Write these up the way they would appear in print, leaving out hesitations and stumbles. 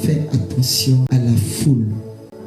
fais attention à la foule.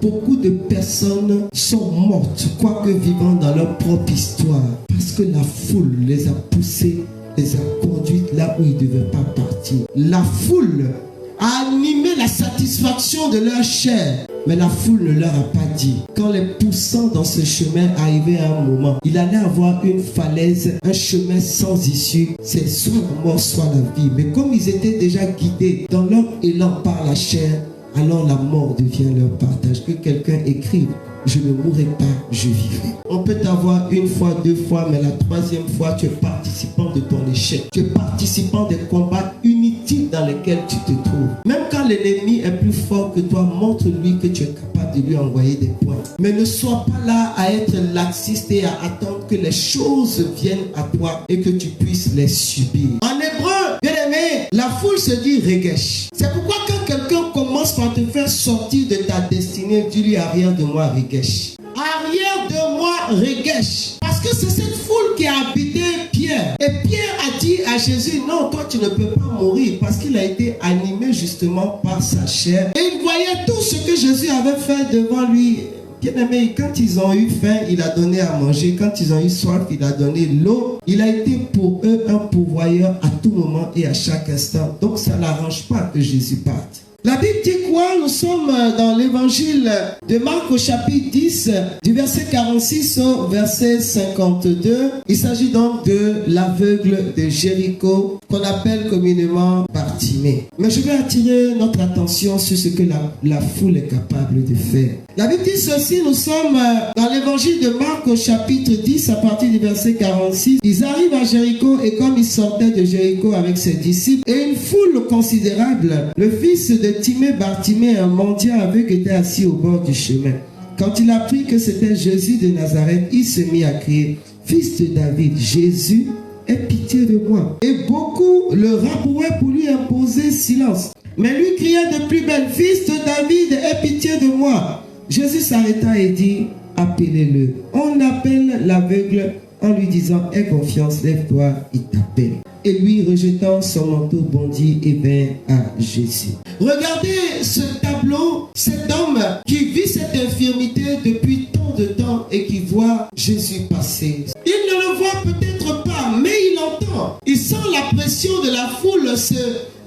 Beaucoup de personnes sont mortes, quoique vivant dans leur propre histoire, parce que la foule les a poussées, les a conduites là où ils ne devaient pas partir. La foule a animé la satisfaction de leur chair, mais la foule ne leur a pas dit. Qu'en les poussant dans ce chemin, arrivé à un moment, il allait avoir une falaise, un chemin sans issue. C'est soit la mort, soit la vie. Mais comme ils étaient déjà guidés dans leur élan par la chair, alors la mort devient leur partage. Que quelqu'un écrive: je ne mourrai pas, je vivrai. On peut t'avoir une fois, deux fois, mais la troisième fois, tu es participant de ton échec. Tu es participant des combats inutiles dans lesquels tu te trouves. Même quand l'ennemi est plus fort que toi, montre-lui que tu es capable de lui envoyer des points. Mais ne sois pas là à être laxiste et à attendre que les choses viennent à toi et que tu puisses les subir. En hébreu, bien aimé, la foule se dit regesh. C'est pourquoi quand quelqu'un commence par te faire sortir de ta destinée, dis-lui: arrière de moi, regesh. Arrière de moi, regesh. Parce que c'est cette foule qui a habité Pierre. Et Pierre a dit à Jésus: non, toi tu ne peux pas mourir, parce qu'il a été animé justement par sa chair. Et il voyait tout ce que Jésus avait fait devant lui. Bien aimé, quand ils ont eu faim, il a donné à manger. Quand ils ont eu soif, il a donné l'eau. Il a été pour eux un pourvoyeur à tout moment et à chaque instant. Donc ça n'arrange pas que Jésus parte. La Bible dit quoi? Nous sommes dans l'évangile de Marc au chapitre 10, du verset 46 au verset 52. Il s'agit donc de l'aveugle de Jéricho, qu'on appelle communément Bartimée. Mais je vais attirer notre attention sur ce que la foule est capable de faire. La Bible dit ceci: nous sommes dans l'évangile de Marc au chapitre 10, à partir du verset 46. Ils arrivent à Jéricho, et comme ils sortaient de Jéricho avec ses disciples, et une foule considérable, le fils de Timée, Bartimée, un mendiant aveugle, était assis au bord du chemin. Quand il apprit que c'était Jésus de Nazareth, il se mit à crier: Fils de David, Jésus, aie pitié de moi. Et beaucoup le rabrouaient pour lui imposer silence. Mais lui criait de plus belle: Fils de David, aie pitié de moi. Jésus s'arrêta et dit: appelez-le. On appelle l'aveugle en lui disant: aie confiance, lève-toi, il t'appelle. Et lui, rejetant son manteau, bondit et vint à Jésus. Regardez ce tableau, cet homme qui vit cette infirmité depuis tant de temps et qui voit Jésus passer. Il ne le voit peut-être pas, mais il entend. Il sent la pression de la foule,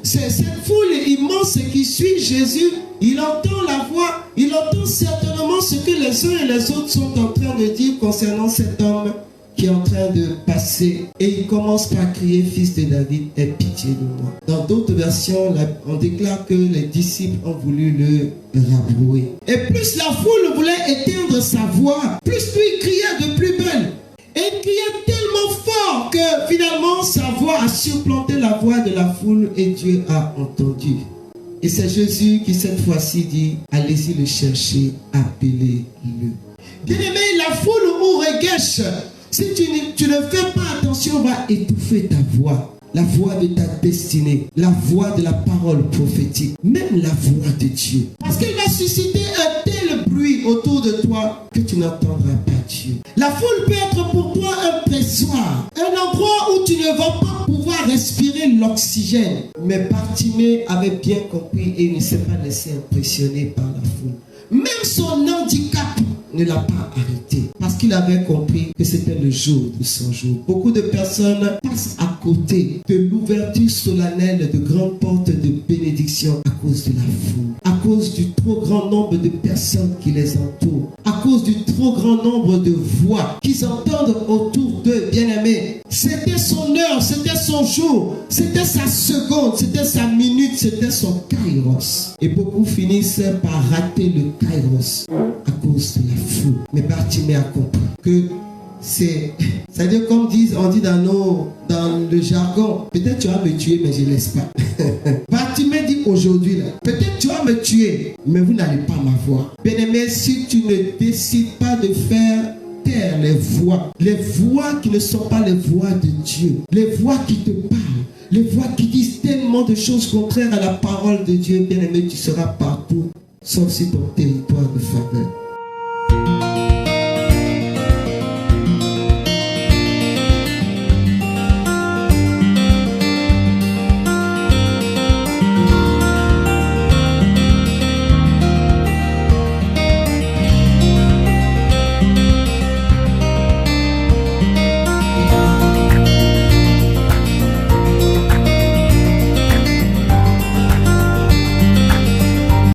cette foule immense qui suit Jésus. Il entend la voix, il entend certainement ce que les uns et les autres sont en train de dire concernant cet homme qui est en train de passer, et il commence par crier: Fils de David, aie pitié de moi. Dans d'autres versions, on déclare que les disciples ont voulu le rabrouer. Et plus la foule voulait éteindre sa voix, plus lui criait de plus belle. Et il criait tellement fort que finalement sa voix a supplanté la voix de la foule et Dieu a entendu. Et c'est Jésus qui cette fois-ci dit: allez-y le chercher, appelez-le. Bien aimé, la foule ou regesh, si tu ne fais pas attention, va étouffer ta voix. La voix de ta destinée, la voix de la parole prophétique, même la voix de Dieu. Parce qu'il va susciter un tel bruit autour de toi que tu n'entendras pas Dieu. La foule peut être pour toi un pressoir, un endroit où tu ne vas pas pouvoir respirer l'oxygène. Mais Bartimée avait bien compris et il ne s'est pas laissé impressionner par la foule. Même son handicap ne l'a pas arrêté, parce qu'il avait compris que c'était le jour de son jour. Beaucoup de personnes passent à côté de l'ouverture solennelle de grandes portes de bénédiction à cause de la foule, à cause du trop grand nombre de personnes qui les entourent, à cause du trop grand nombre de voix qu'ils entendent autour d'eux. Bien-aimés, c'était son heure, c'était son jour, c'était sa seconde, c'était sa minute, c'était son kairos. Et beaucoup finissent par rater le kairos à cause de la foule. Mais Bartimée a compris que c'est-à-dire comme on dit dans le jargon, peut-être tu vas me tuer, mais je ne laisse pas. Bartimée dit aujourd'hui, peut-être tu vas me tuer, mais vous n'allez pas m'avoir. Bien-aimé, si tu ne décides pas de faire taire les voix qui ne sont pas les voix de Dieu, les voix qui te parlent, les voix qui disent tellement de choses contraires à la parole de Dieu, bien-aimé, tu seras partout, sauf si ton territoire de faveur.